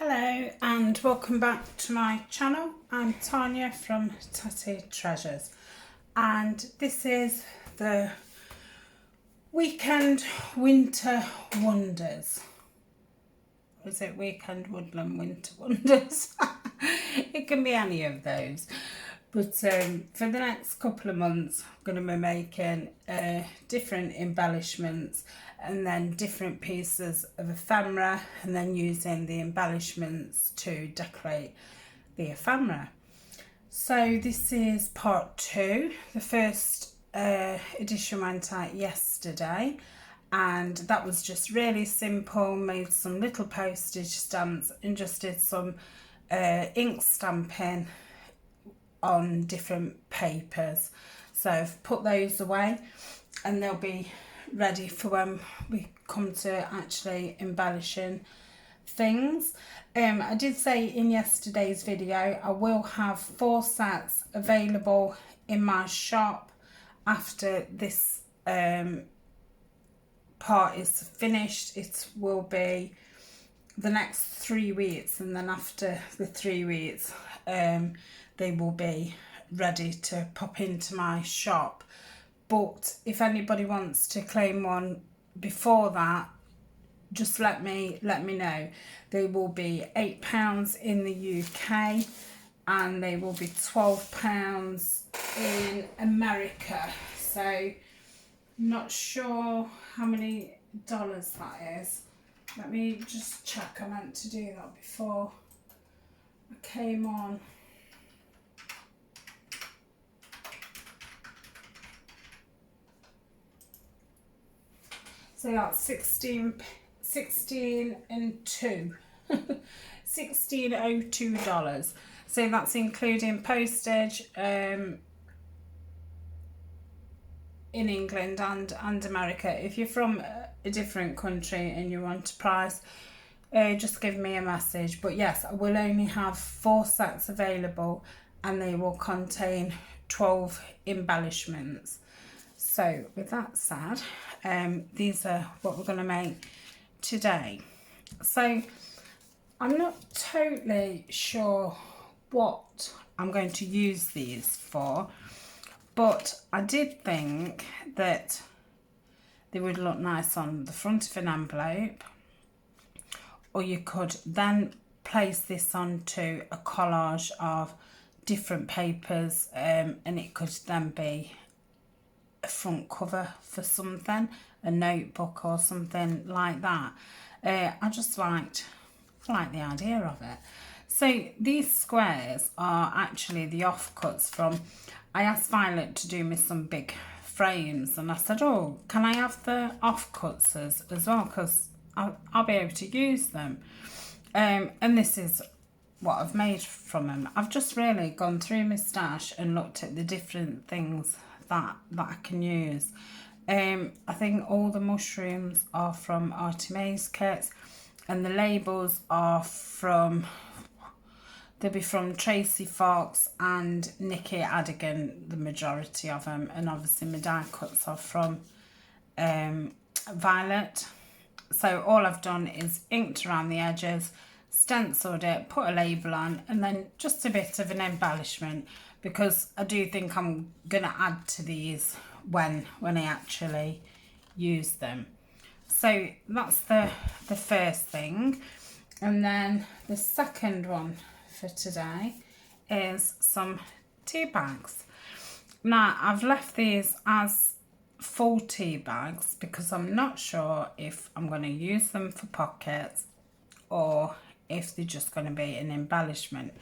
Hello and welcome back to my channel. I'm Tania from Tatty Treasures and this is the Weekend Winter Wonders. Or is it Weekend Woodland Winter Wonders? It can be any of those. But for the next couple of months I'm going to be making different embellishments and then different pieces of ephemera and then using the embellishments to decorate the ephemera. So this is part 2. The first edition went out yesterday and that was just really simple. Made some little postage stamps and just did some ink stamping on different papers. So I've put those away and they'll be ready for when we come to actually embellishing things. I did say in yesterday's video I will have 4 sets available in my shop after this part is finished. It will be the next 3 weeks, and then after the 3 weeks they will be ready to pop into my shop. But if anybody wants to claim one before that, just let me know. They will be £8 in the UK and they will be £12 in America. So not sure how many dollars that is. Let me just check. I meant to do that before I came on. So that's 16 and 2 $16.02. So that's including postage in England and America. If you're from a different country and you want a price, just give me a message. But yes, I will only have 4 sets available and they will contain 12 embellishments. So with that said, these are what we're going to make today. So I'm not totally sure what I'm going to use these for, but I did think that they would look nice on the front of an envelope, or you could then place this onto a collage of different papers and it could then be a front cover for something, a notebook or something like that. I just like the idea of it. So these squares are actually the offcuts from, I asked Violet to do me some big frames and I said, oh, can I have the offcuts as well, because I'll be able to use them. And this is what I've made from them. I've just really gone through my stash and looked at the different things that I can use. I think all the mushrooms are from Artemis kits and the labels are from, they'll be from Tracy Fox and Nikki Adigan, the majority of them, and obviously my die cuts are from Violet. So all I've done is inked around the edges, stenciled it, put a label on, and then just a bit of an embellishment, because I do think I'm going to add to these when I actually use them. So that's the first thing. And then the second one for today is some tea bags. Now I've left these as full tea bags because I'm not sure if I'm going to use them for pockets or if they're just going to be an embellishment.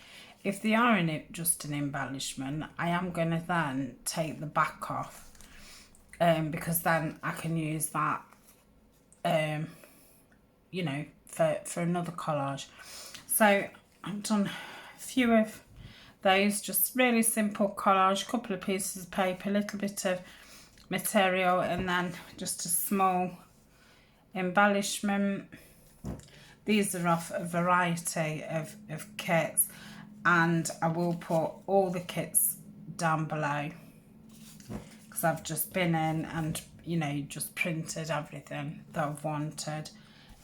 If they are just an embellishment, I am going to then take the back off because then I can use that, you know, for another collage. So I've done a few of those, just really simple collage, couple of pieces of paper, a little bit of material, and then just a small embellishment. These are off a variety of kits, and I will put all the kits down below because I've just been in and, you know, just printed everything that I've wanted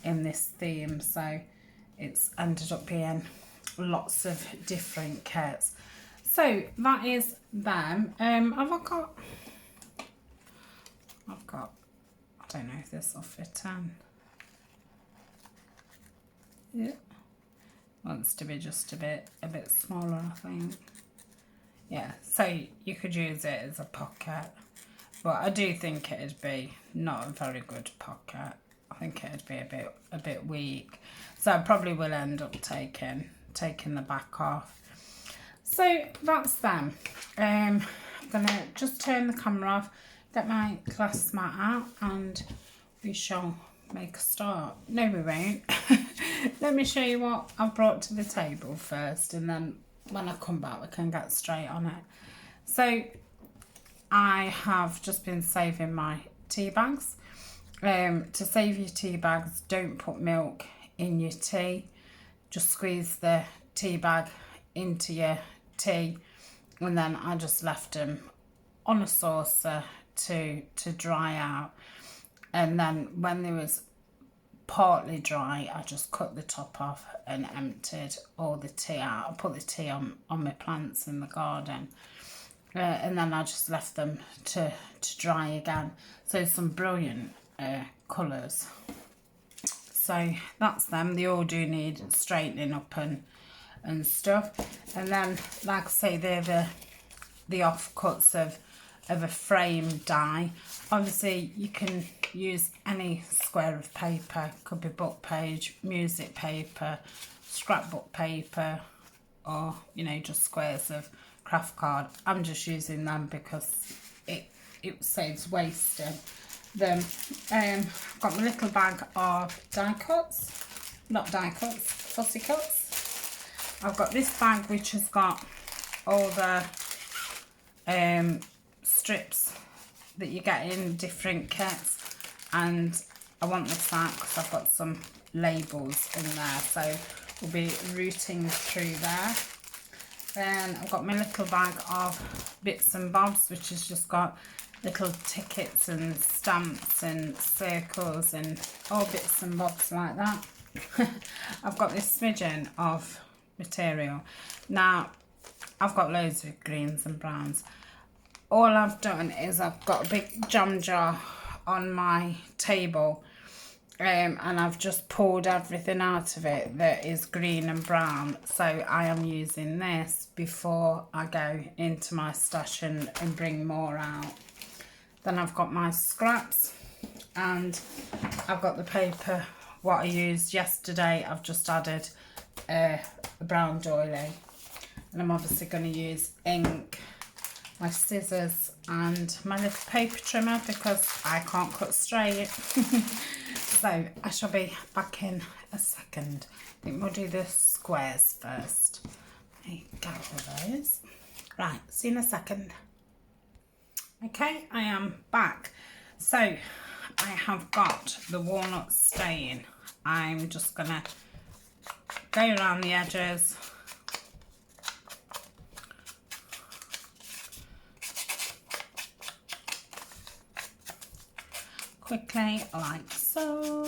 in this theme. So it's ended up being lots of different kits. So that is them. I've got, I don't know if this will fit in. Yeah, wants to be just a bit smaller, I think. Yeah, so you could use it as a pocket, but I do think it'd be not a very good pocket. I think it'd be a bit weak, so I probably will end up taking the back off. So that's them. I'm gonna just turn the camera off, get my glass mat out, and we shall make a start. No, we won't. Let me show you what I've brought to the table first, and then when I come back we can get straight on it. So I have just been saving my tea bags. To save your tea bags, don't put milk in your tea. Just squeeze the tea bag into your tea, and then I just left them on a saucer to dry out, and then when they was partly dry I just cut the top off and emptied all the tea out. I put the tea on my plants in the garden, and then I just left them to dry again. So some brilliant colours. So that's them. They all do need straightening up and stuff. And then, like I say, they're the offcuts of a frame die. Obviously you can use any square of paper, could be book page, music paper, scrapbook paper, or you know, just squares of craft card. I'm just using them because it saves wasting them. I've got my little bag of die cuts, not die cuts, fussy cuts. I've got this bag which has got all the strips that you get in different kits, and I want this out because I've got some labels in there, so we'll be rooting through there. Then I've got my little bag of bits and bobs, which has just got little tickets and stamps and circles and all bits and bobs like that. I've got this smidgen of material. Now I've got loads of greens and browns. All I've done is I've got a big jam jar on my table, and I've just poured everything out of it that is green and brown. So I am using this before I go into my stash and bring more out. Then I've got my scraps, and I've got the paper what I used yesterday. I've just added a brown doily, and I'm obviously going to use ink, my scissors and my little paper trimmer because I can't cut straight. So I shall be back in a second. I think we'll do the squares first. Let me get all those. Right, see you in a second. Okay, I am back. So I have got the walnut stain. I'm just gonna go around the edges. Quickly, like so.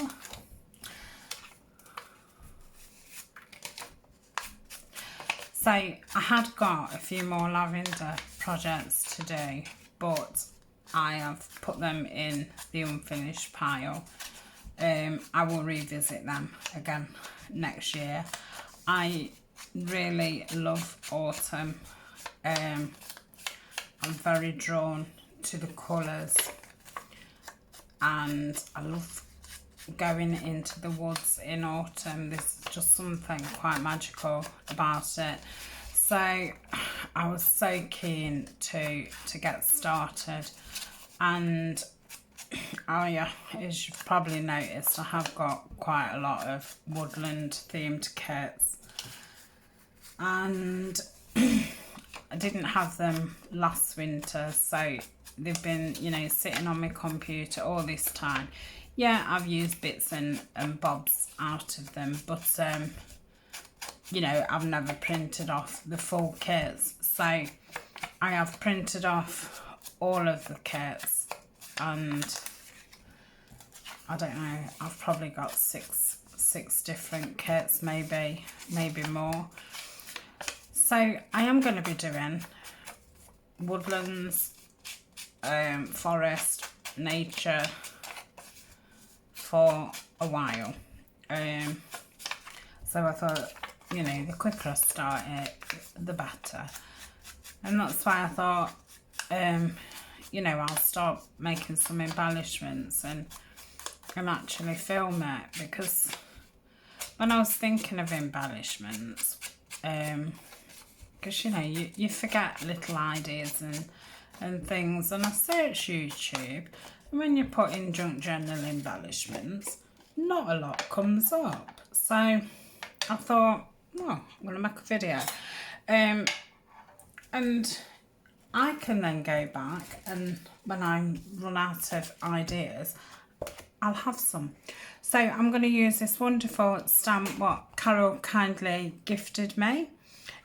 So I had got a few more lavender projects to do, but I have put them in the unfinished pile. I will revisit them again next year. I really love autumn. I'm very drawn to the colours, and I love going into the woods in autumn. There's just something quite magical about it. So I was so keen to get started, and as you've probably noticed, I have got quite a lot of woodland themed kits, and I didn't have them last winter, so they've been, you know, sitting on my computer all this time. Yeah, I've used bits and bobs out of them, but you know, I've never printed off the full kits. So I have printed off all of the kits, and I don't know, I've probably got six 6 different kits, maybe more. So I am going to be doing woodlands, forest, nature for a while. So I thought, you know, the quicker I start it, the better. And that's why I thought, you know, I'll start making some embellishments and actually film it, because when I was thinking of embellishments, because you know, you forget little ideas and things, and I search YouTube, and when you put in junk journal embellishments, not a lot comes up. So I thought, well, I'm going to make a video, and I can then go back, and when I run out of ideas, I'll have some. So I'm going to use this wonderful stamp what Carol kindly gifted me.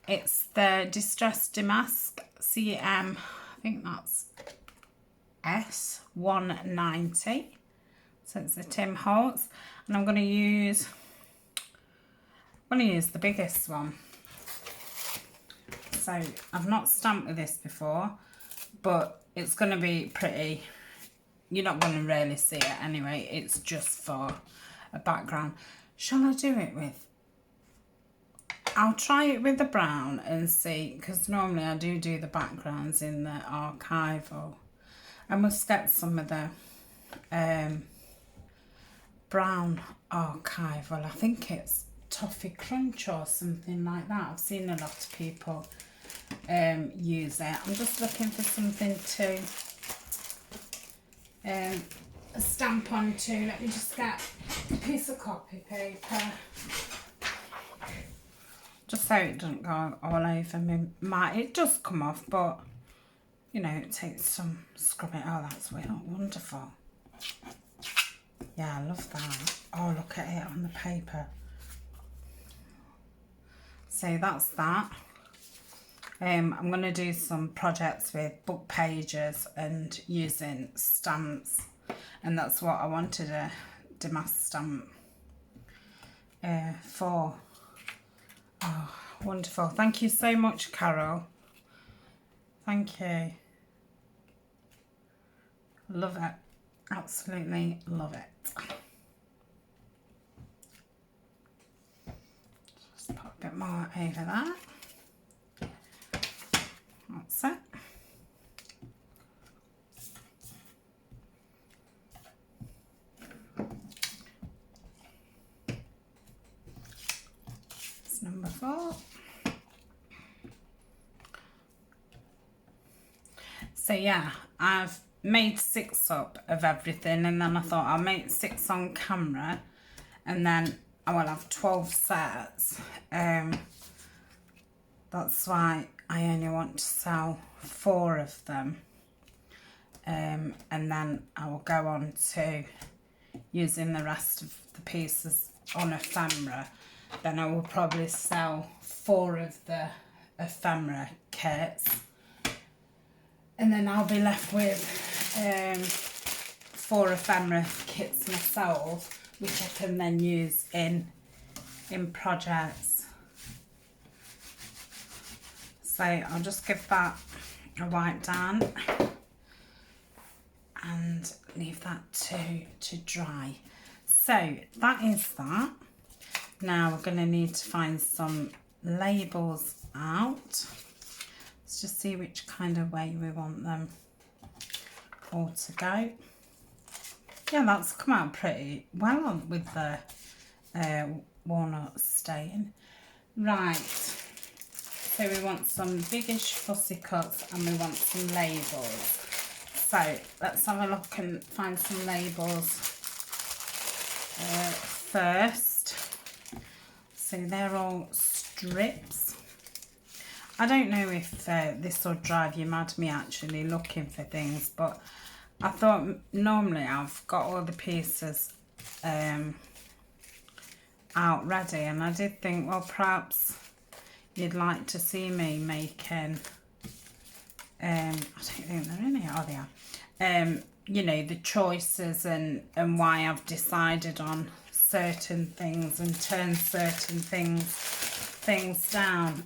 It's the Distress Damask CM, I think that's S190. So it's the Tim Holtz, and I'm going to use the biggest one. So I've not stamped with this before, but it's going to be pretty. You're not going to really see it anyway. It's just for a background. Shall I do it with? I'll try it with the brown and see, because normally I do the backgrounds in the archival. I must get some of the brown archival. I think it's Toffee Crunch or something like that. I've seen a lot of people use it. I'm just looking for something to stamp onto. Let me just get a piece of copy paper, just so it doesn't go all over me. It does come off, but you know, it takes some scrubbing. Oh, that's wonderful. Yeah, I love that. Oh, look at it on the paper. So that's that. I'm going to do some projects with book pages and using stamps, and that's what I wanted a damask stamp for. Oh, wonderful. Thank you so much, Carol. Thank you. Love it. Absolutely love it. Just put a bit more over that. That's it. It's number 4. So yeah, I've made 6 up of everything, and then I thought I'll make 6 on camera, and then I will have 12 sets. That's why I only want to sell 4 of them, and then I will go on to using the rest of the pieces on ephemera. Then I will probably sell 4 of the ephemera kits, and then I'll be left with 4 ephemera kits myself, which I can then use in projects. So I'll just give that a wipe down and leave that to dry. So that is that. Now we're going to need to find some labels out. Let's just see which kind of way we want them all to go. Yeah, that's come out pretty well on with the walnut stain. Right. So we want some biggish fussy cuts, and we want some labels. So let's have a look and find some labels first. So they're all strips. I don't know if this will drive you mad, me actually looking for things, but I thought normally I've got all the pieces out ready, and I did think, well, perhaps you'd like to see me making, I don't think they're in here, oh they are, you know, the choices and why I've decided on certain things and turn certain things down.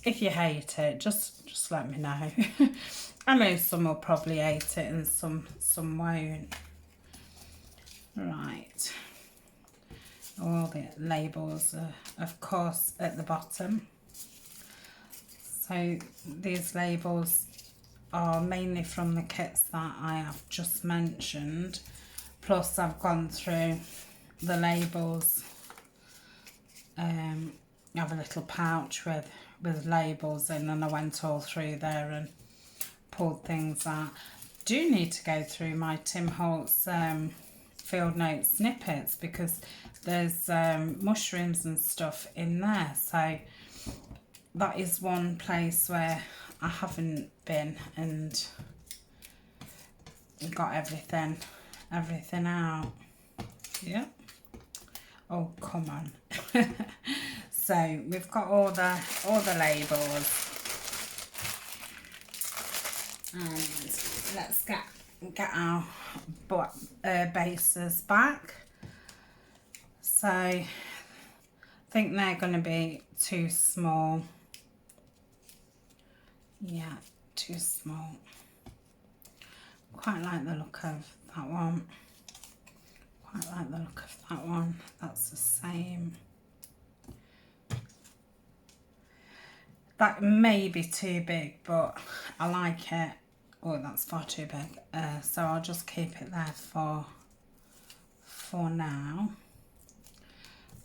If you hate it, just let me know. I know some will probably hate it and some won't. Right. All the labels are, of course, at the bottom. So these labels are mainly from the kits that I have just mentioned. Plus I've gone through the labels. I have a little pouch with labels in, and I went all through there and pulled things out. Do need to go through my Tim Holtz field note snippets, because there's mushrooms and stuff in there, so that is one place where I haven't been and got everything out. Yep. Oh, come on. So we've got all the labels, and let's get our bases back. So I think they're going to be too small. Yeah, too small. Quite like the look of that one. Quite like the look of that one. That's the same. That may be too big, but I like it. Oh, that's far too big. So I'll just keep it there for now.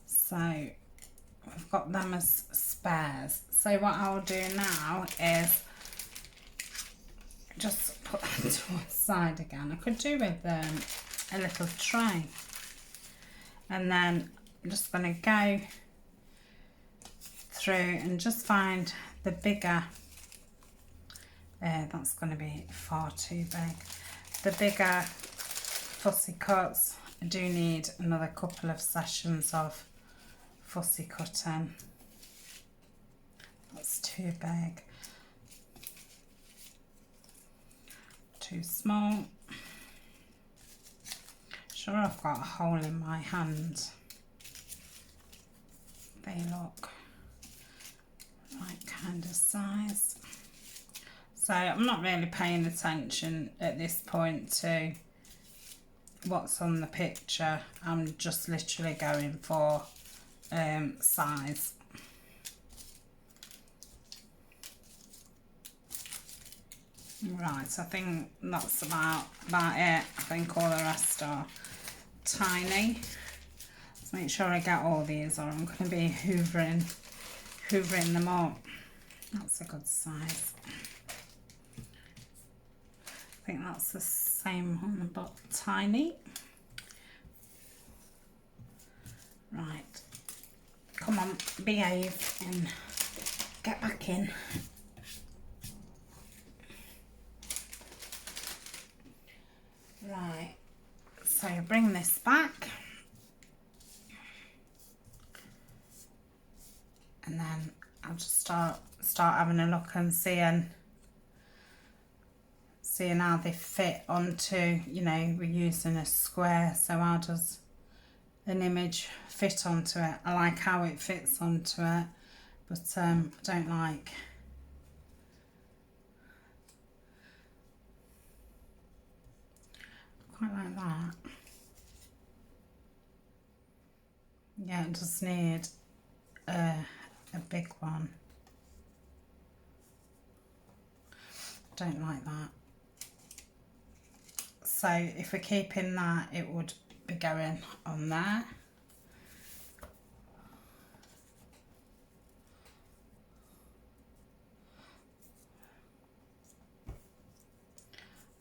So we've got them as spares. So what I'll do now is just put that to one side again. I could do with a little tray. And then I'm just going to go through and just find the bigger, that's going to be far too big, the bigger fussy cuts. I do need another couple of sessions of fussy cutting. That's too big, too small. Sure, I've got a hole in my hand. They look right kind of size. So I'm not really paying attention at this point to what's on the picture. I'm just literally going for size. Right, I think that's about it. I think all the rest are tiny. Let's make sure I get all these, or I'm going to be hoovering them up. That's a good size. I think that's the same one, but tiny. Right, come on, behave and get back in. Right, so bring this back, and then I'll just start having a look and seeing how they fit onto, you know, we're using a square, so how does an image fit onto it? I like how it fits onto it, but I don't like quite like that. Yeah, it does need a big one. Don't like that. So if we're keeping that, it would be going on there. I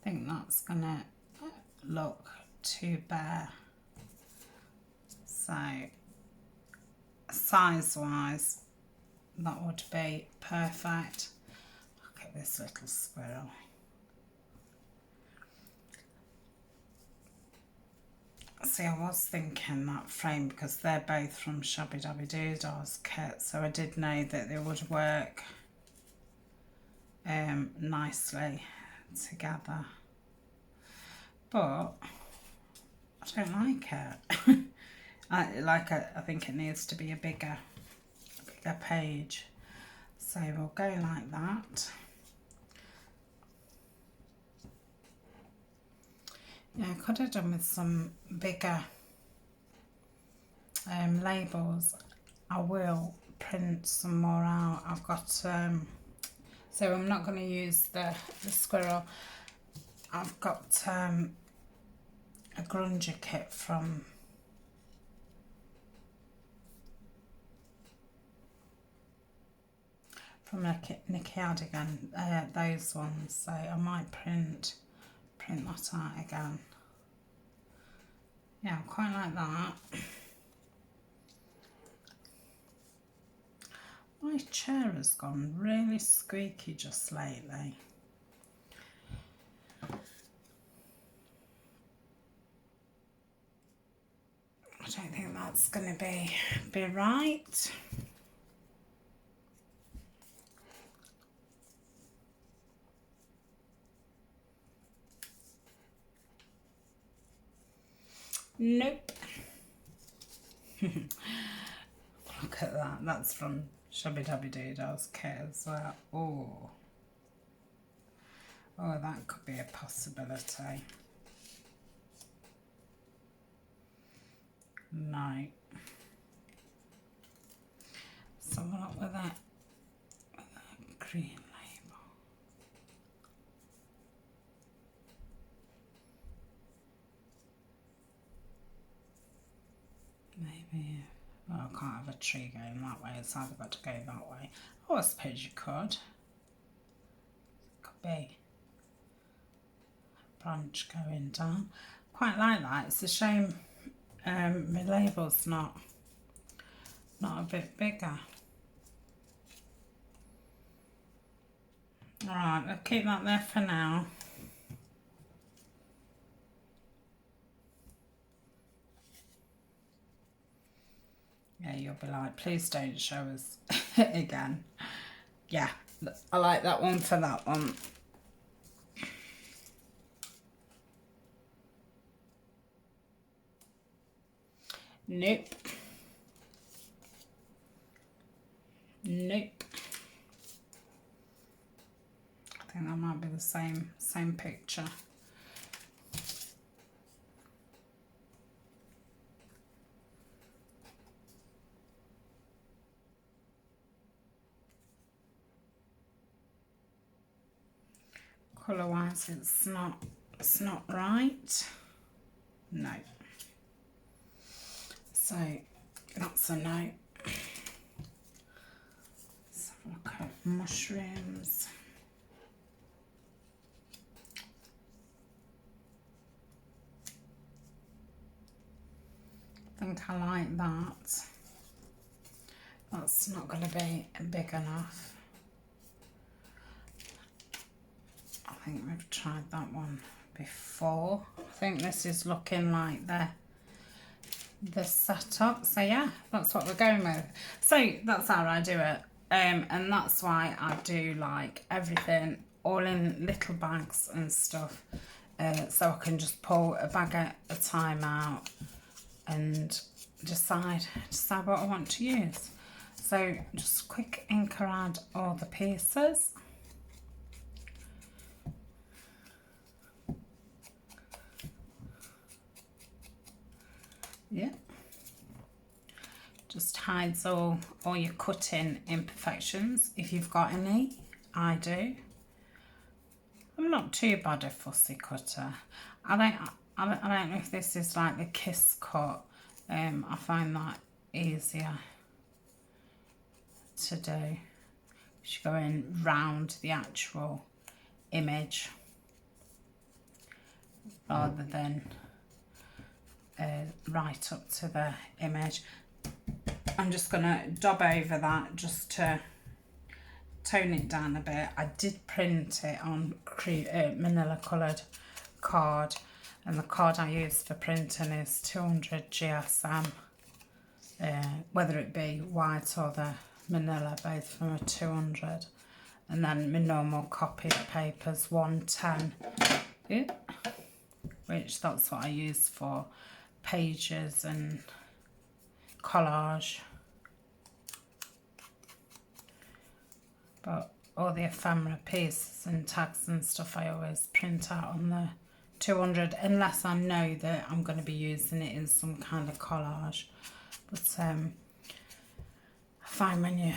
think that's gonna look too bare. So size wise, that would be perfect. Look at this little squirrel. See, I was thinking that frame, because they're both from Shabbydabbydooddah's kit, so I did know that they would work nicely together, but I don't like it. I think it needs to be a bigger page. So we'll go like that. Yeah, I could have done with some bigger labels. I will print some more out. I've got so I'm not going to use the squirrel. I've got a grunger kit from Nicky Adigan, those ones, so I might print that out again. Yeah, I quite like that. My chair has gone really squeaky just lately. I don't think that's going to be right. Nope. Look at that. That's from Shabbydabbydoodah kit as well. Oh, that could be a possibility. No. So what with that green label? Maybe. Well, I can't have a tree going that way. It's either got to go that way. Oh, I suppose you could. Could be a branch going down. Quite like that. It's a shame my label's not a bit bigger. Alright, I'll keep that there for now. Yeah, you'll be like, please don't show us again. Yeah, I like that one for that one. Nope. Nope. I think that might be the same picture. Colour wise it's not right. No. So that's a no. Let's have a look at mushrooms. I think I like that. That's not going to be big enough. I think we've tried that one before. I think this is looking like the setup. So yeah, that's what we're going with. So that's how I do it. And that's why I do like everything all in little bags and stuff. So I can just pull a bag at a time out and decide what I want to use. So just quick ink around all the pieces. Yeah, just hides all your cutting imperfections if you've got any. I do. I'm not too bad a fussy cutter. I don't know if this is like the kiss cut. I find that easier to do. You're going round the actual image rather than right up to the image. I'm just going to dab over that just to tone it down a bit. I did print it on manila coloured card, and the card I use for printing is 200 GSM, whether it be white or the manila, both from a 200, and then my normal copy paper's 110, which that's what I use for pages and Collage. But all the ephemera pieces and tags and stuff I always print out on the 200, unless I know that I'm going to be using it in some kind of collage. But I find when you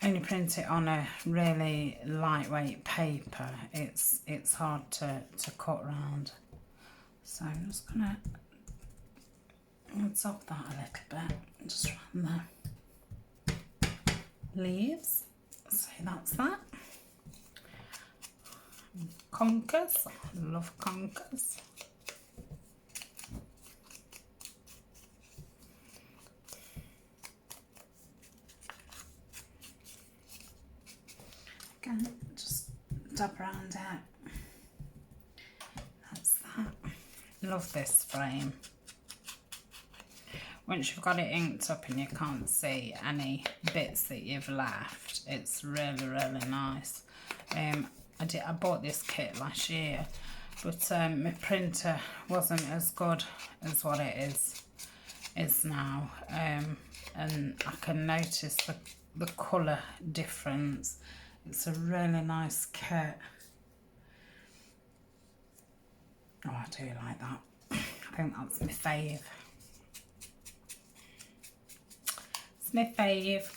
only print it on a really lightweight paper, it's hard to cut round. So I'm just going to top that a little bit, just around the leaves. So that's that. Conkers, I love conkers. Again, just dab around it. That's that. Love this frame. Once you've got it inked up and you can't see any bits that you've left, it's really, really nice. I bought this kit last year, but my printer wasn't as good as what it is now, and I can notice the colour difference. It's a really nice kit. Oh, I do like that. I think that's my fave. It's my fave.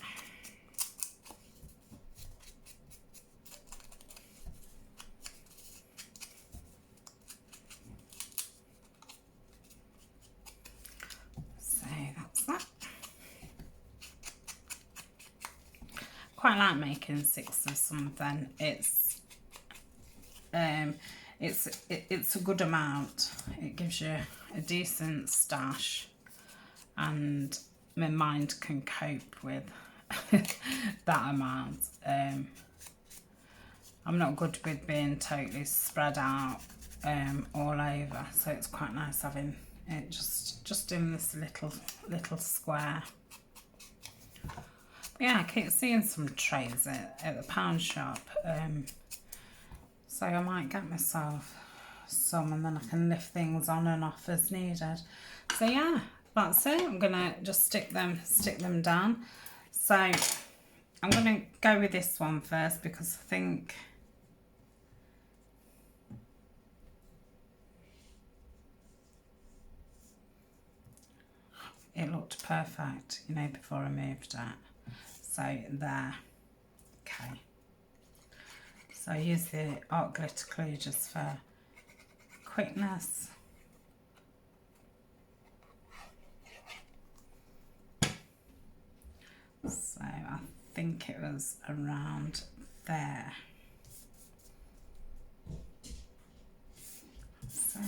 So that's that. Quite like making 6 of something. It's a good amount. It gives you a decent stash, and my mind can cope with that amount. I'm not good with being totally spread out all over, so it's quite nice having it just in this little square. But yeah, I keep seeing some trays at the pound shop, so I might get myself some, and then I can lift things on and off as needed. So yeah, that's it. I'm gonna just stick them down. So I'm gonna go with this one first, because I think it looked perfect, you know, before I moved it. So there. Okay. So I use the art glitter glue just for quickness. So I think it was around there. So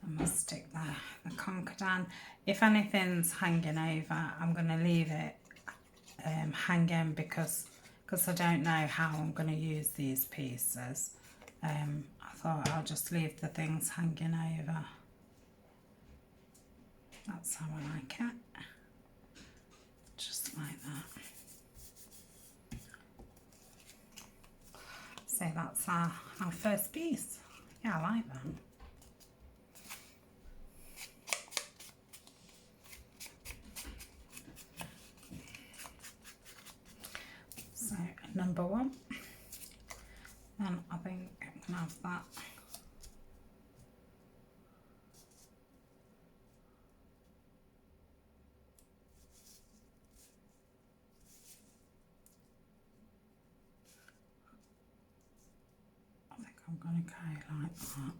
I'm going to stick the conker down. If anything's hanging over, I'm going to leave it hanging, because I don't know how I'm going to use these pieces. I thought I'll just leave the things hanging over. That's how I like it. Just like that. So that's our first piece. Yeah, I like that. So number 1, and I think I can have that. I think I'm going to go like that.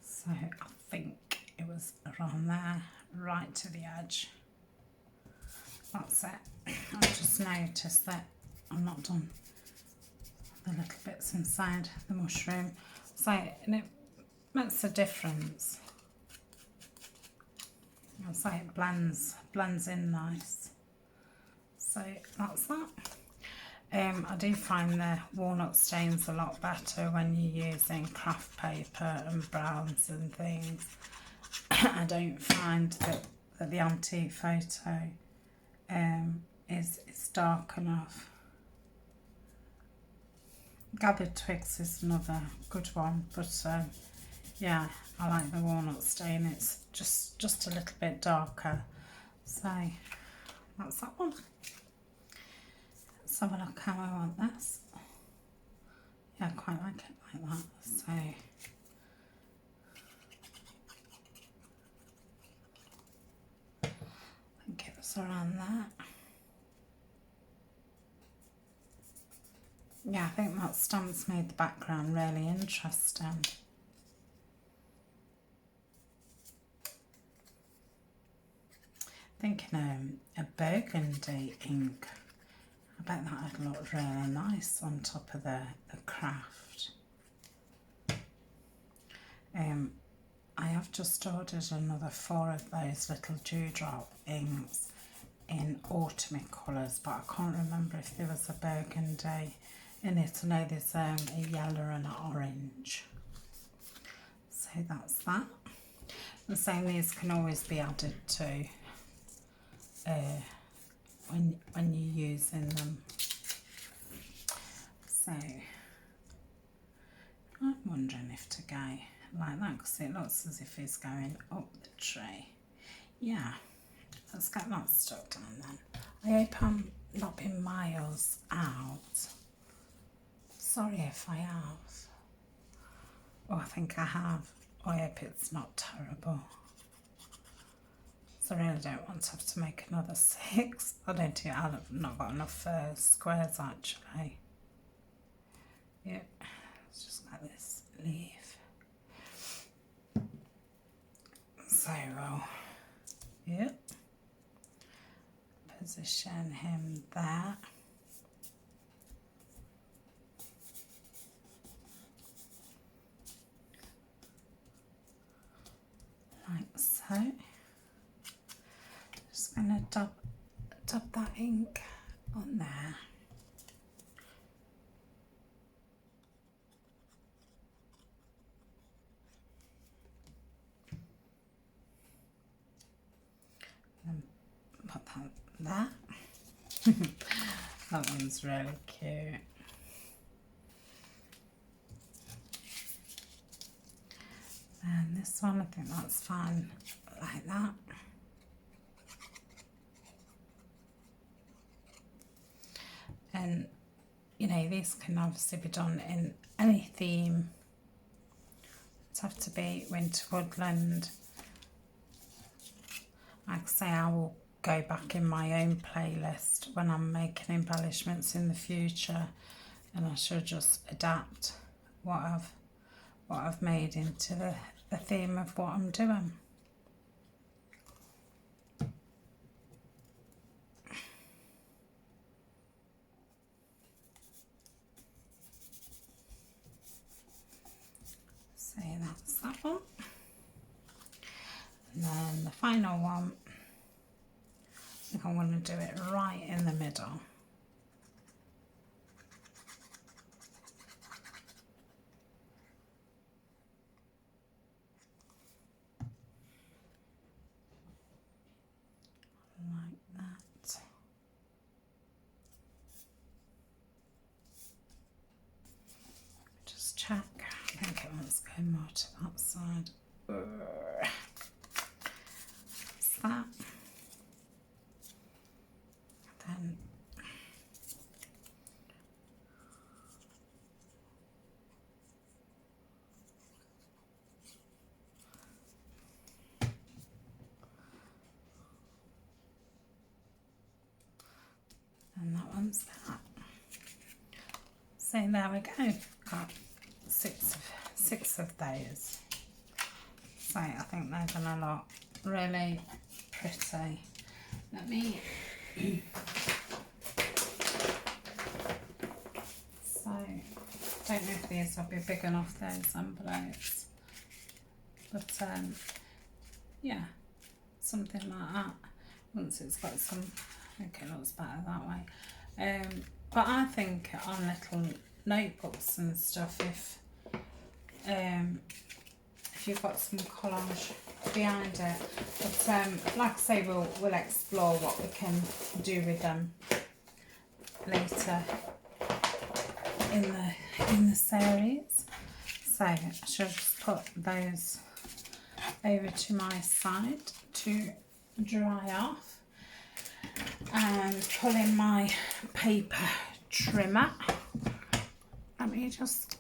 So I think it was around there, right to the edge. That's it. I've just noticed that I've not done the little bits inside the mushroom. So, and it makes a difference. It's like it blends in nice. So that's that. I do find the walnut stains a lot better when you're using craft paper and browns and things. I don't find that the antique photo is dark enough. Gathered Twigs is another good one, but yeah, I like the walnut stain. It's just a little bit darker. So that's that one. Let's have a look how I want this. Yeah, I quite like it like that. So I think it was around that. Yeah, I think that stamp's made the background really interesting. Thinking a burgundy ink. I bet that would look really nice on top of the craft. I have just ordered another 4 of those little dewdrop inks in autumny colours, but I can't remember if there was a burgundy in it. I know there's a yellow and an orange. So that's that. The same, these can always be added to when you're using them. So I'm wondering if to go like that, because it looks as if it's going up the tree. Yeah, let's get that stuck down then. I hope I'm not being miles out. Sorry if I have. Oh, I think I have. I hope it's not terrible. So I really don't want to have to make another 6. I've not got enough squares actually. Yeah, let's just get this leaf. So yep. Position him there. Like so. Just going to dab that ink on there. And put that there. That one's really cute. And this one, I think that's fine like that. And you know, these can obviously be done in any theme. It have to be winter woodland. Like I say, I will go back in my own playlist when I'm making embellishments in the future, and I should just adapt what I've made into the theme of what I'm doing. So that's that one. And then the final one, I think I'm going to do it right in the middle. Like that. Just check. I think it wants to go more to that side. That's that. Then and that one's that. So there we go. Got six of those. So I think they're gonna look really pretty. Let me so don't know if these will be big enough, those envelopes, but yeah, something like that. Once it's got some, I think it looks better that way. But I think on little notebooks and stuff, if you've got some collage behind it, but like I say, we'll explore what we can do with them later in in the series. So I shall just put those over to my side to dry off, and pull in my paper trimmer. Let me just,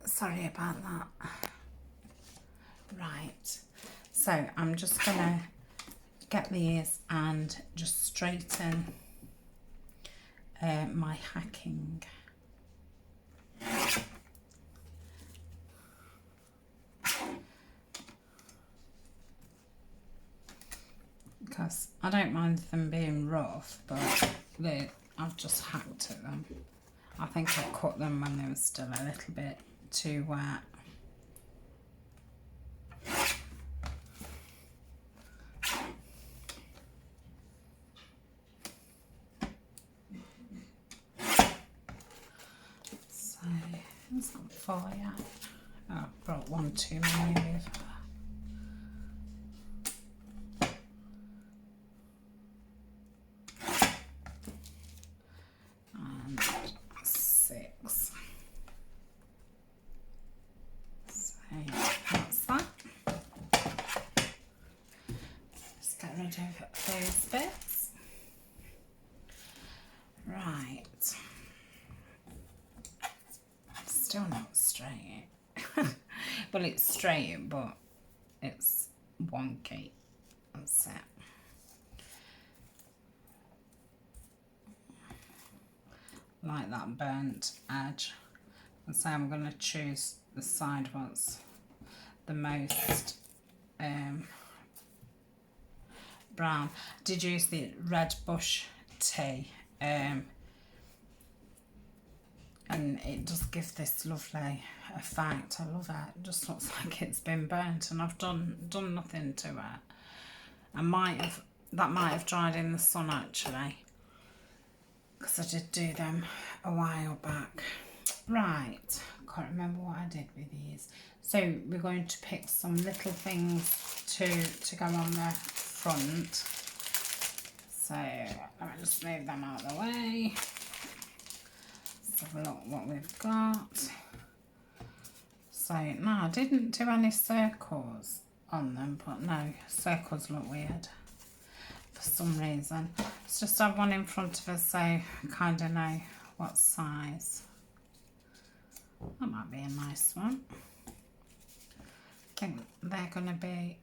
sorry about that. Right, so I'm just gonna get these and just straighten my hacking. Because I don't mind them being rough, but I've just hacked at them. I think I cut them when they were still a little bit too wet. So, that's not 4 yet. Oh, I've brought one too many over. Those bits. Right. Still not straight. Well, it's straight, but it's wonky. That's it. Like that burnt edge. And so I'm going to choose the side ones the most brown. I did use the red bush tea, and it does give this lovely effect. I love it. It just looks like it's been burnt, and I've done nothing to it. That might have dried in the sun actually, because I did do them a while back. Right, I can't remember what I did with these. So we're going to pick some little things to go on the front. So let me just move them out of the way. Let's have a look what we've got. So no, I didn't do any circles on them, but no, circles look weird for some reason. Let's just have one in front of us so I kind of know what size. That might be a nice one. I think they're going to be,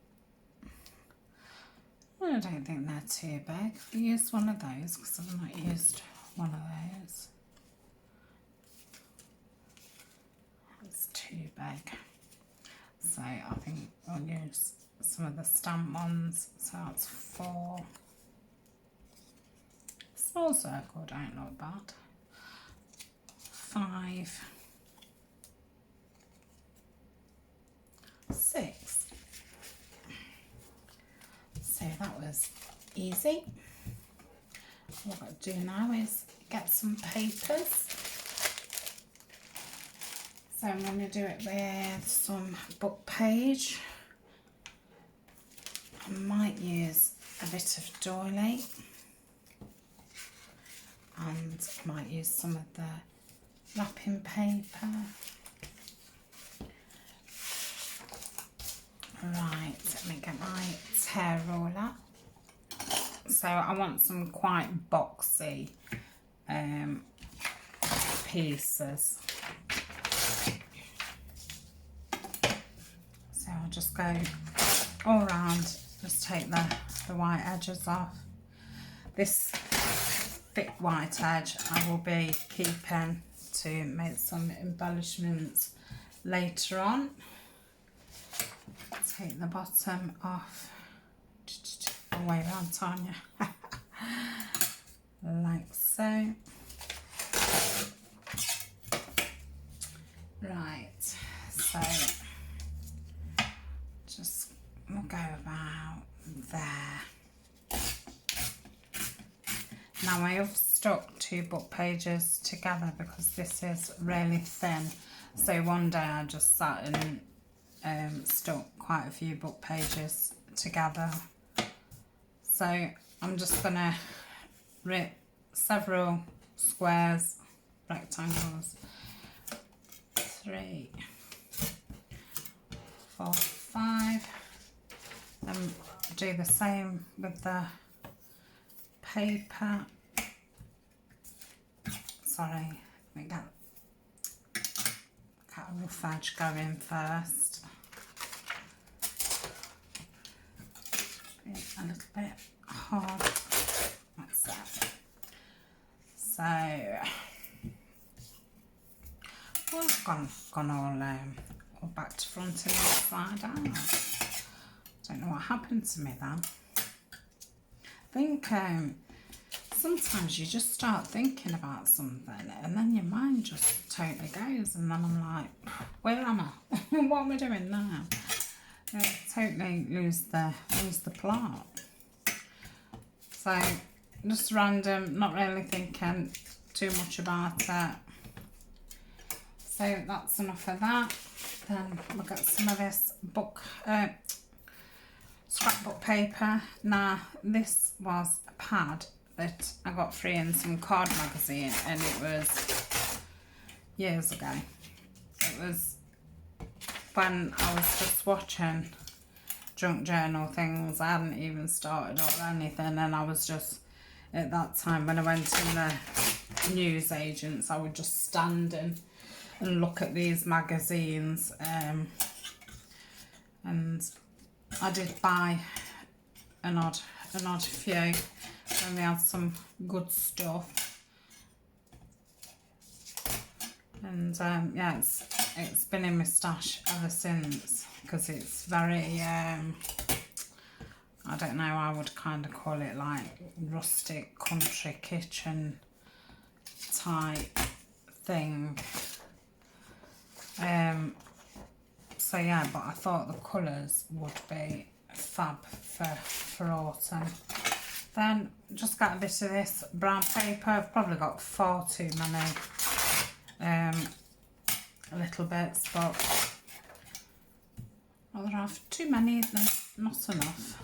I don't think they're too big. I'll use one of those because I've not used one of those. It's too big. So I think I'll use some of the stamp ones. So that's 4. Small circle, don't look bad. 5. 6. So that was easy. What I've got to do now is get some papers. So I'm going to do it with some book page. I might use a bit of doily, and I might use some of the wrapping paper. Right, let me get my tear roller. So I want some quite boxy pieces. So I'll just go all around, just take the white edges off. This thick white edge I will be keeping to make some embellishments later on. Take the bottom off, all the way around, Tania, like so. Right, so just we'll go about there. Now I have stuck 2 book pages together because this is really thin. So one day I just sat and stuck quite a few book pages together. So I'm just gonna rip several squares, rectangles. 3, 4, 5. And do the same with the paper. Sorry, let me get a rough edge going first. A little bit hard. That's that. So, well, it's gone all back to front and inside out. Don't know what happened to me then. I think sometimes you just start thinking about something and then your mind just totally goes, and then I'm like, where am I? What am I doing now? Totally lose the plot. So just random, not really thinking too much about it. So that's enough of that. Then we'll get some of this scrapbook paper. Now this was a pad that I got free in some card magazine, and it was years ago. It was when I was just watching junk journal things. I hadn't even started or anything, and I was just, at that time when I went in the news agents, I would just stand and look at these magazines, and I did buy an odd few, and they had some good stuff. And yeah, it's been in my stash ever since, because it's very I don't know, I would kind of call it like rustic country kitchen type thing. So yeah, but I thought the colours would be fab for autumn. Then just got a bit of this brown paper. I've probably got far too many little bits, but I'd rather have too many than not enough.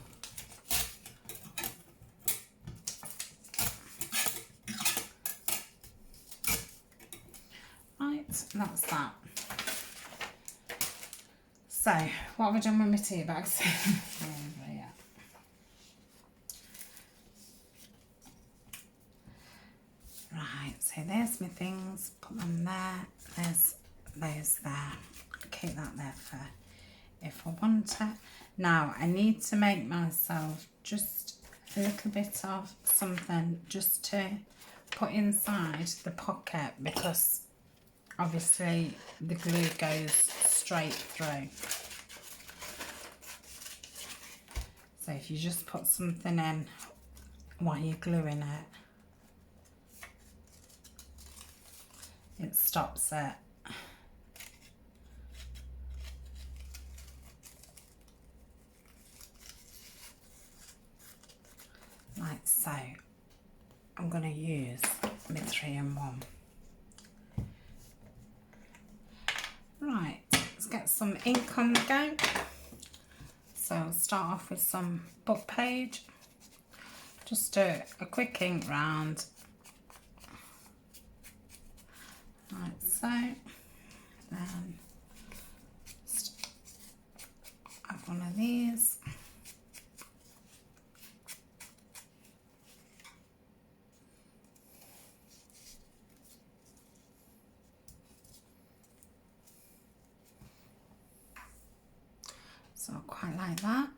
Right, that's that. So, what have I done with my tea bags? Yeah. Right, so there's my things, put them there, there's those there, keep that there for if I want it. Now, I need to make myself just a little bit of something just to put inside the pocket, because obviously the glue goes straight through. So if you just put something in while you're gluing it stops it. Like so. I'm going to use my 3-in-1. Right, let's get some ink on the go. So I'll start off with some book page. Just do a quick ink round. Like so. Then just have one of these. So I quite like that.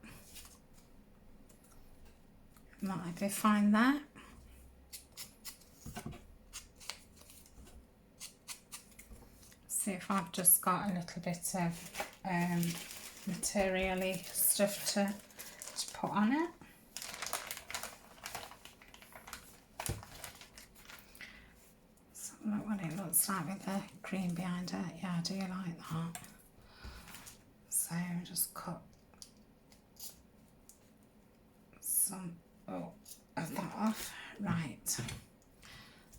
Might be fine there. See if I've just got a little bit of material-y stuff to put on it. So look what it looks like with the green behind it. Yeah, I do like that. So just cut some of that off. Right.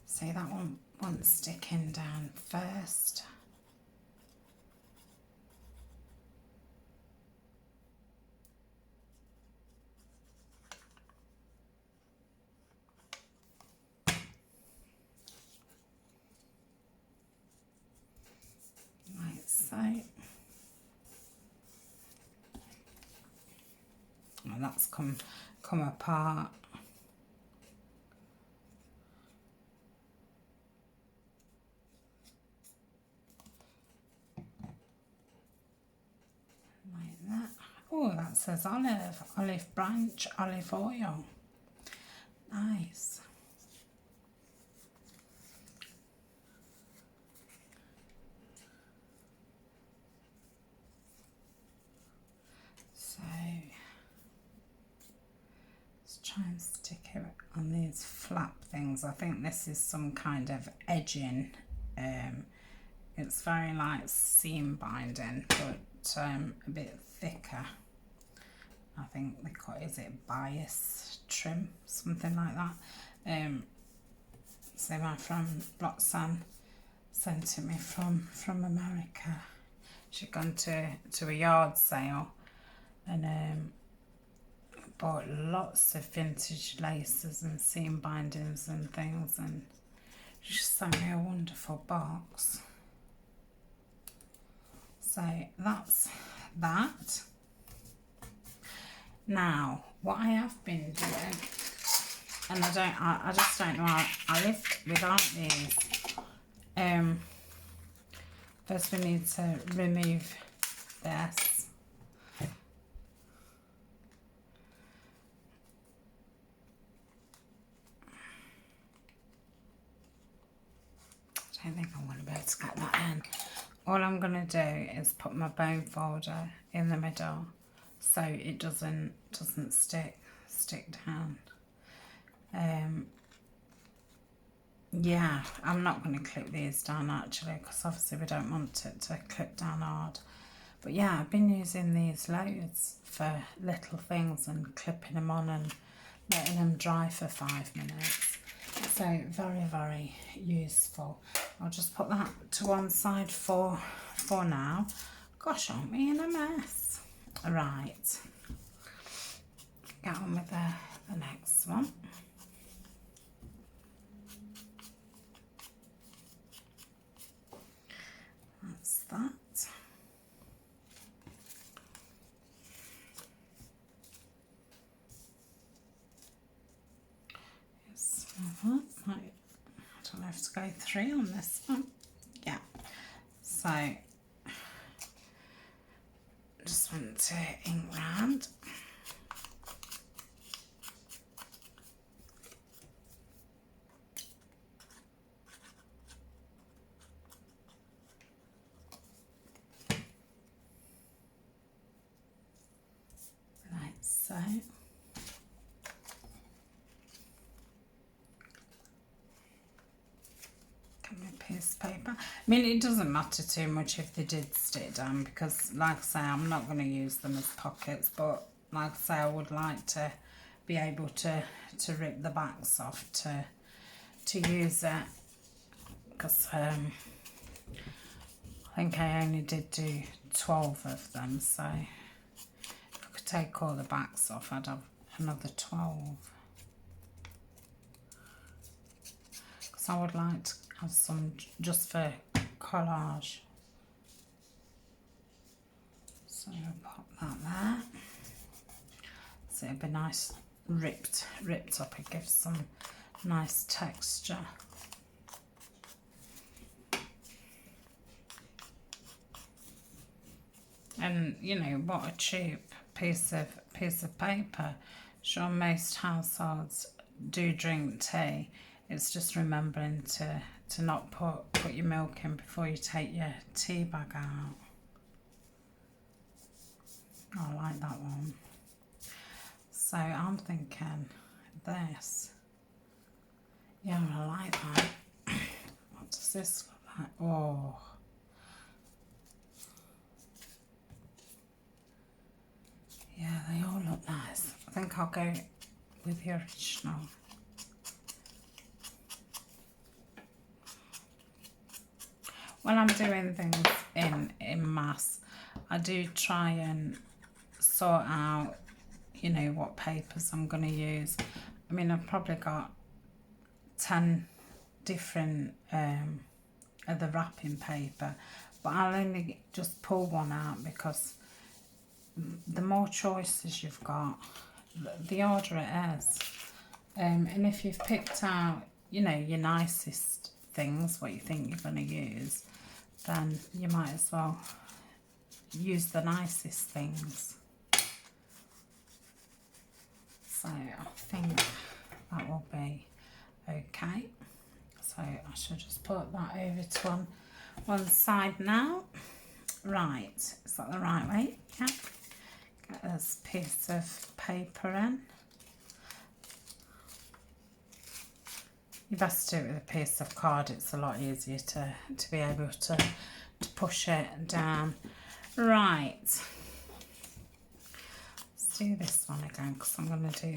See, that one wants sticking down first. that's come apart. Like that. Oh, that says olive branch, olive oil. Nice. So let's try and stick it on these flap things. I think this is some kind of edging. It's very like seam binding, but a bit thicker. I think they call it, is it bias trim, something like that. So my friend Roxy sent it me from America. She'd gone to a yard sale and bought lots of vintage laces and seam bindings and things, and she sent me a wonderful box. So that's that. Now, what I have been doing, and I just don't know how I live without these. First we need to remove this. I don't think I'm going to be able to get that in. All I'm going to do is put my bone folder in the middle so it doesn't stick down. Yeah, I'm not going to clip these down actually, because obviously we don't want it to clip down hard. But yeah, I've been using these loads for little things and clipping them on and letting them dry for 5 minutes. So very, very useful. I'll just put that to one side for now. Gosh, aren't we in a mess? Right, get on with the next one. That's that. Yes, I don't have to go 3 on this one. Yeah, so just want to ink round. Like so. Piece of paper. I mean, it doesn't matter too much if they did stick down, because like I say, I'm not going to use them as pockets, but like I say, I would like to be able to rip the backs off to use it, because I think I only did do 12 of them, so if I could take all the backs off, I'd have another 12, because I would like to have some just for collage. So I'll pop that there. So it'll be nice ripped up. It gives some nice texture. And you know, what a cheap piece of paper. Sure, most households do drink tea. It's just remembering to not put your milk in before you take your tea bag out. I like that one. So I'm thinking this. Yeah, I like that. What does this look like? Oh. Yeah, they all look nice. I think I'll go with the original. When I'm doing things in mass, I do try and sort out, you know, what papers I'm going to use. I mean, I've probably got 10 different of the wrapping paper, but I'll only just pull one out, because the more choices you've got, the harder it is. And if you've picked out, you know, your nicest things, what you think you're going to use, then you might as well use the nicest things. So I think that will be okay. So I should just put that over to one side now. Right, is that the right way? Yeah. Get this piece of paper in. You best do it with a piece of card, it's a lot easier to be able to push it down. Right, let's do this one again because I'm going to do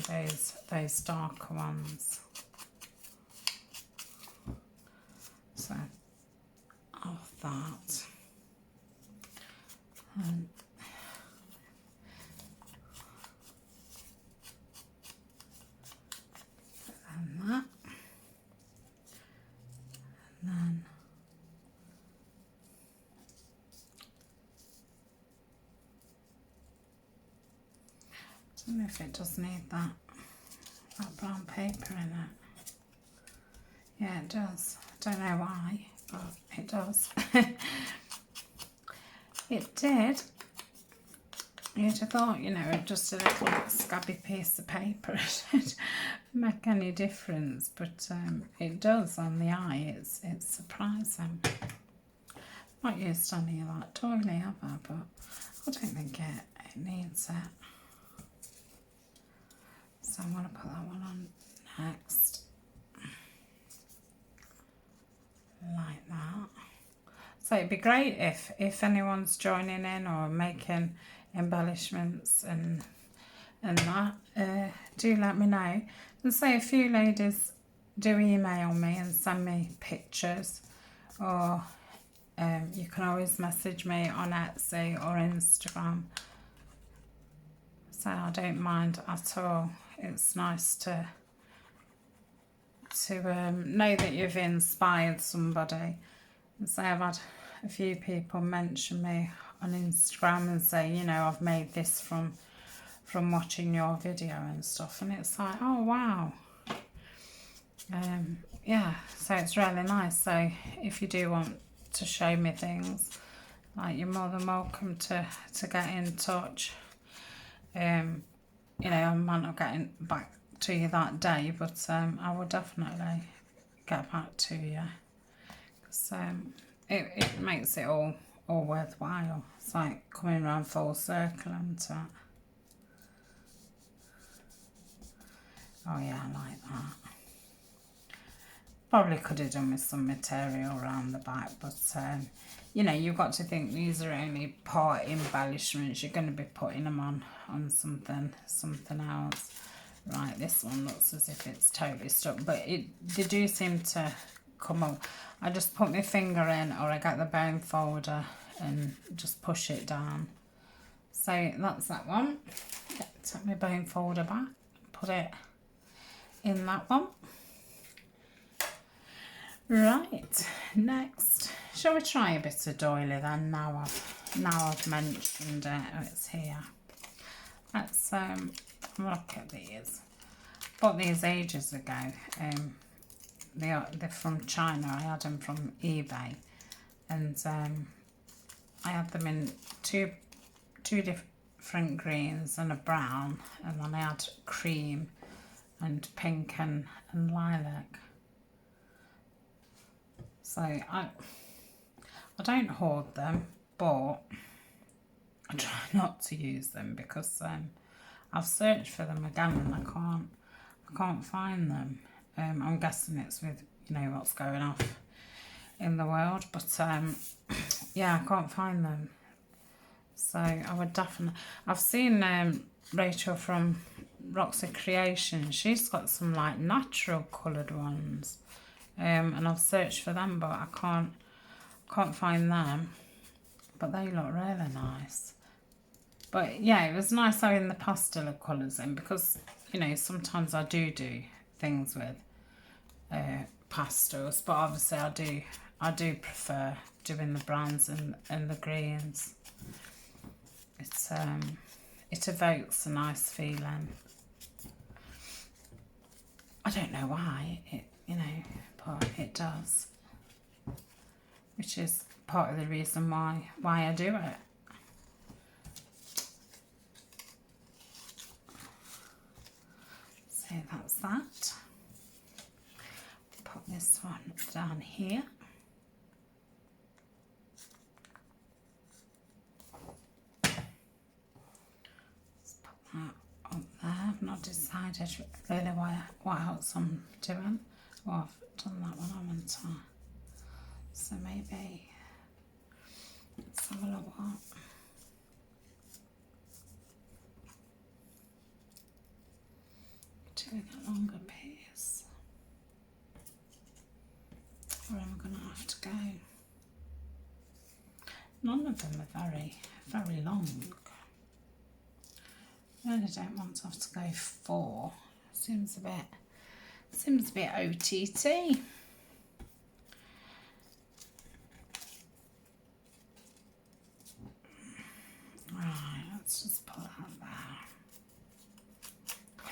those darker ones. So, of that. And that. And then I don't know if it does need that brown paper in it. Yeah, it does. I don't know why, but it does. It did. You'd have thought, you know, just a little scabby piece of paper would make any difference, but it does on the eye. It's surprising. Not used any of that doily, have I? But I don't think it needs it. So I'm going to put that one on next. Like that. So it'd be great if anyone's joining in or making embellishments and that, do let me know. And say a few ladies do email me and send me pictures, or you can always message me on Etsy or Instagram. So I don't mind at all. It's nice to know that you've inspired somebody. And so I've had a few people mention me on Instagram and say, you know, I've made this from watching your video and stuff, and it's like, oh wow. Yeah, so it's really nice. So if you do want to show me things, like, you're more than welcome to get in touch. You know, I might not get back to you that day, but I will definitely get back to you, because it makes it all worthwhile. It's like coming around full circle, isn't it? Oh yeah, I like that. Probably could have done with some material around the back, but you know, you've got to think these are only part embellishments. You're going to be putting them on something else. Right, this one looks as if it's totally stuck, but they do seem to come up. I just put my finger in, or I get the bone folder and just push it down. So that's that one. Take my bone folder back, put it in that one. Right, next, shall we try a bit of doily then? Now I've mentioned it. Oh, it's here. Let's look at these. Bought these ages ago. They're from China. I had them from eBay, and I had them in two different greens and a brown, and then I had cream and pink and lilac. So I don't hoard them, but I try not to use them, because I've searched for them again and I can't find them. I'm guessing it's with, you know, what's going off in the world, but yeah, I can't find them. So I would definitely, I've seen Rachel from Roxy Creation, she's got some like natural coloured ones, and I've searched for them, but I can't find them, but they look really nice. But yeah, it was nice having the pastel of colours in, because, you know, sometimes I do things with pastels, but obviously I do prefer doing the browns and the greens. It's it evokes a nice feeling. I don't know why, but it does. Which is part of the reason why I do it. So that's that. Put this one down here. Let's put that up there. I've not decided really what else I'm doing. Oh, I've done that one, haven't I? So maybe let's have a look what. Doing a longer piece. Or am I going to have to go? None of them are very long. I really don't want to have to go 4. Seems a bit OTT. Right, let's just put that there.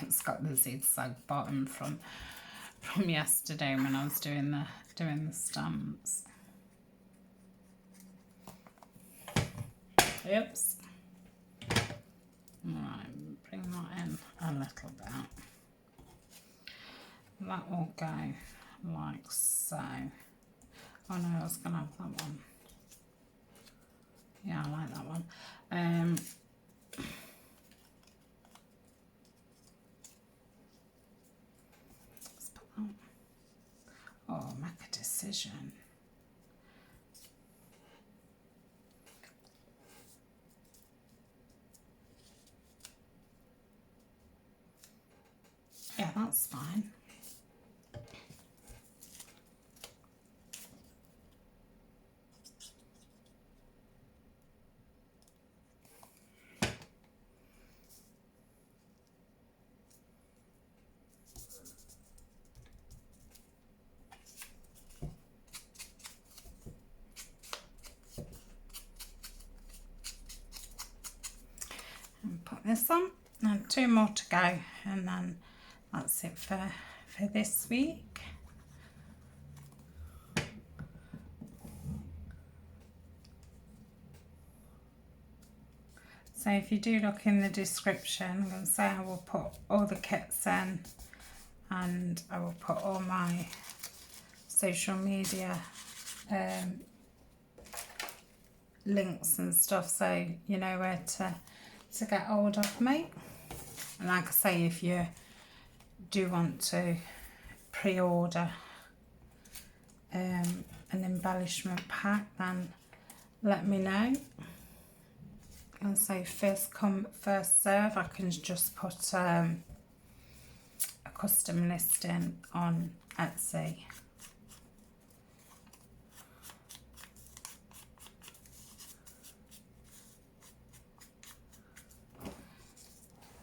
It's got the zigzag bottom from yesterday when I was doing the stamps. Oops. Right, bring that in a little bit. That will go like so. Oh no, I was gonna have that one. Yeah, I like that one. Let's put that. Oh, make a decision. Yeah, that's fine. This on, and 2 more to go, and then that's it for this week. So if you do look in the description, I'm going to say I will put all the kits in, and I will put all my social media links and stuff, so you know where to get hold of me. And like I say, if you do want to pre-order an embellishment pack, then let me know. And so first come first serve. I can just put a custom listing on Etsy.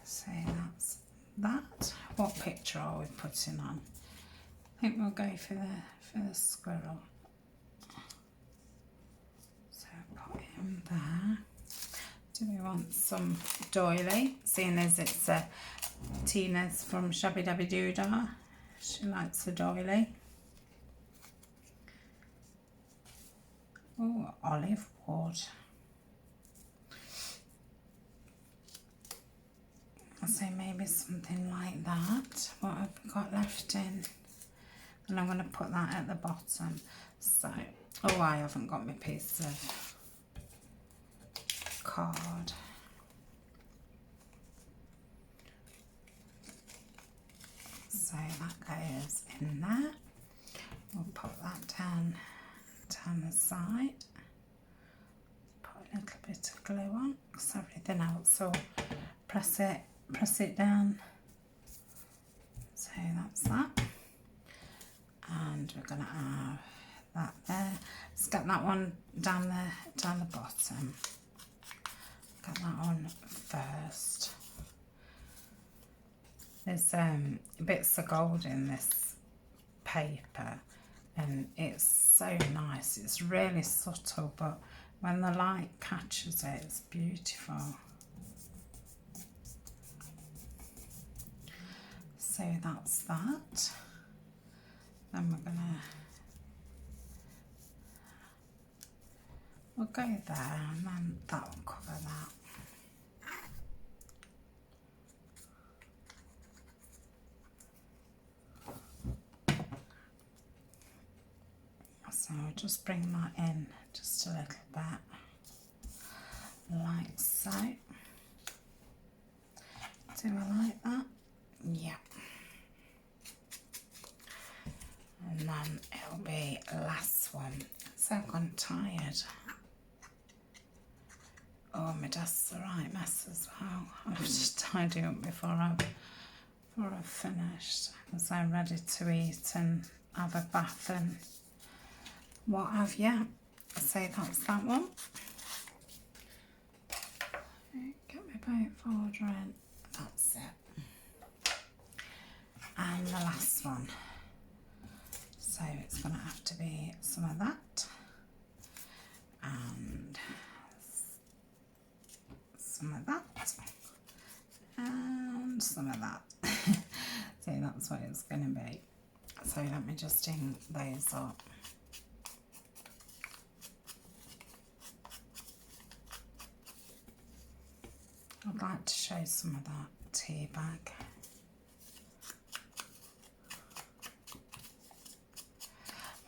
So that's that. What picture are we putting on? I think we'll go for the squirrel. So put him there. Do we want some doily? Seeing as it's Tina's from Shabbydabbydoodah. She likes a doily. Oh, olive wood. So maybe something like that. What have we got left in? And I'm going to put that at the bottom. So, oh, I haven't got my piece of card. So that goes in there. We'll put that down the side. Put a little bit of glue on, because everything else will press it down. So that's that. And we're going to have that there. Let's get that one down the bottom. Get that on first. There's bits of gold in this paper, and it's so nice. It's really subtle, but when the light catches it, it's beautiful. So that's that. Then we'll go there, and then that will cover that. So I'll just bring that in just a little bit, like so. Do I like that? Yeah. And then it'll be last one. So I've gone tired. Oh, my desk's a right mess as well. I'll just tidy up before I've finished, because I'm ready to eat and have a bath and what have you. So that's that one. Get my boat folder in. That's it. And the last one. So it's going to have to be some of that. And some of that. And some of that. So that's what it's going to be. So let me just ink those up. I'd like to show some of that tea bag.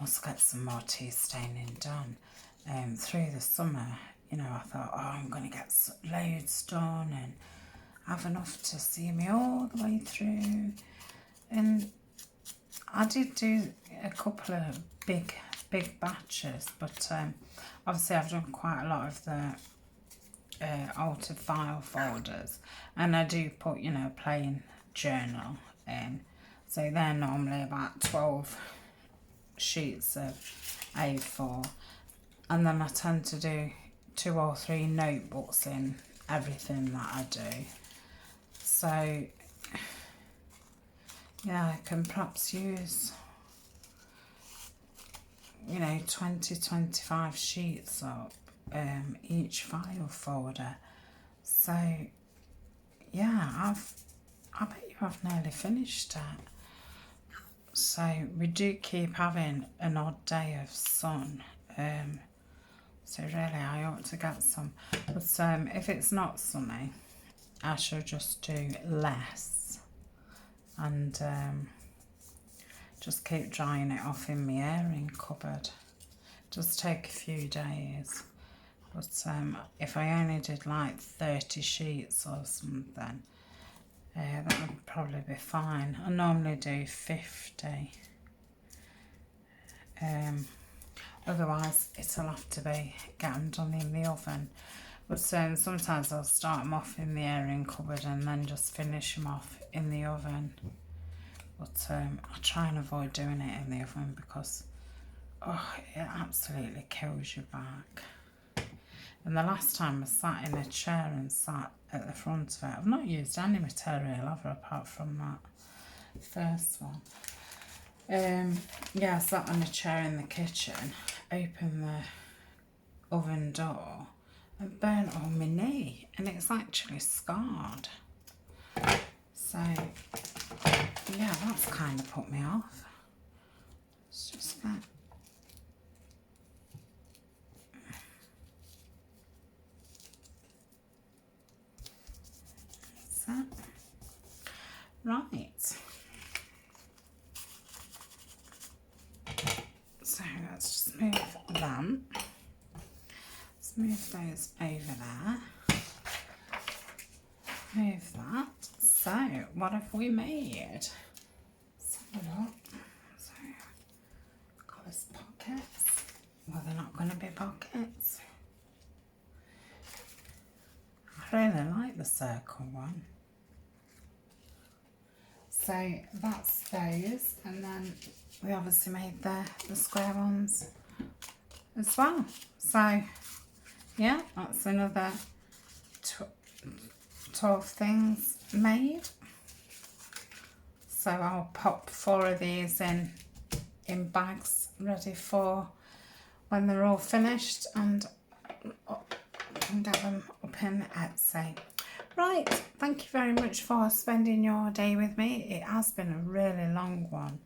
Must get some more tea staining done. Through the summer, you know, I thought, oh, I'm going to get loads done and have enough to see me all the way through. And I did do a couple of big batches, but obviously I've done quite a lot of the altered file folders, and I do put, you know, a plain journal in, so they're normally about 12 sheets of A4, and then I tend to do 2 or 3 notebooks in everything that I do. So yeah, I can perhaps use, you know, 20-25 sheets up each file folder. So yeah, I bet you I've nearly finished it. So we do keep having an odd day of sun, so really I ought to get some, but if it's not sunny I shall just do less and just keep drying it off in my airing cupboard. Just take a few days. But if I only did like 30 sheets or something, that would probably be fine. I normally do 50. Otherwise, it'll have to be getting done in the oven. But sometimes I'll start them off in the airing cupboard and then just finish them off in the oven. But I try and avoid doing it in the oven because, oh, it absolutely kills your back. And the last time I sat in a chair and sat at the front of it, I've not used any material ever apart from that first one. Yeah, I sat on a chair in the kitchen, opened the oven door and burnt on my knee, and it's actually scarred. So yeah, that's kind of put me off. It's just that. Right, so let's just move them. Let's move those over there. Move that. So what have we made? Let's have a look. So got these pockets. Well, they're not going to be pockets. I really like the circle one. So that's those, and then we obviously made the square ones as well. So yeah, that's another 12 things made. So I'll pop 4 of these in bags ready for when they're all finished, and can get them up in Etsy. Right, thank you very much for spending your day with me. It has been a really long one,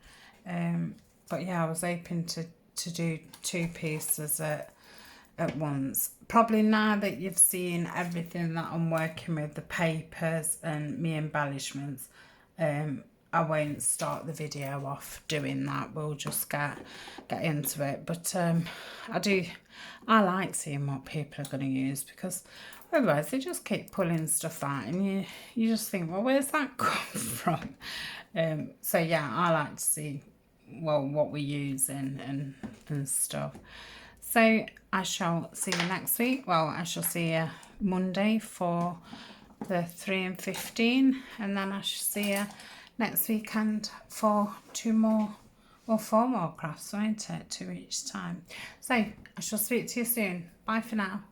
but yeah, I was hoping to do 2 pieces at once. Probably now that you've seen everything that I'm working with, the papers and me embellishments, I won't start the video off doing that. We'll just get into it. But I like seeing what people are going to use, because otherwise they just keep pulling stuff out and you just think, well, where's that come from? So yeah, I like to see, well, what we're using and stuff. So I shall see you next week. Well, I shall see you Monday for the 3 and 15, and then I shall see you next weekend for 2 more or 4 more crafts, won't it? 2 each time. So I shall speak to you soon. Bye for now.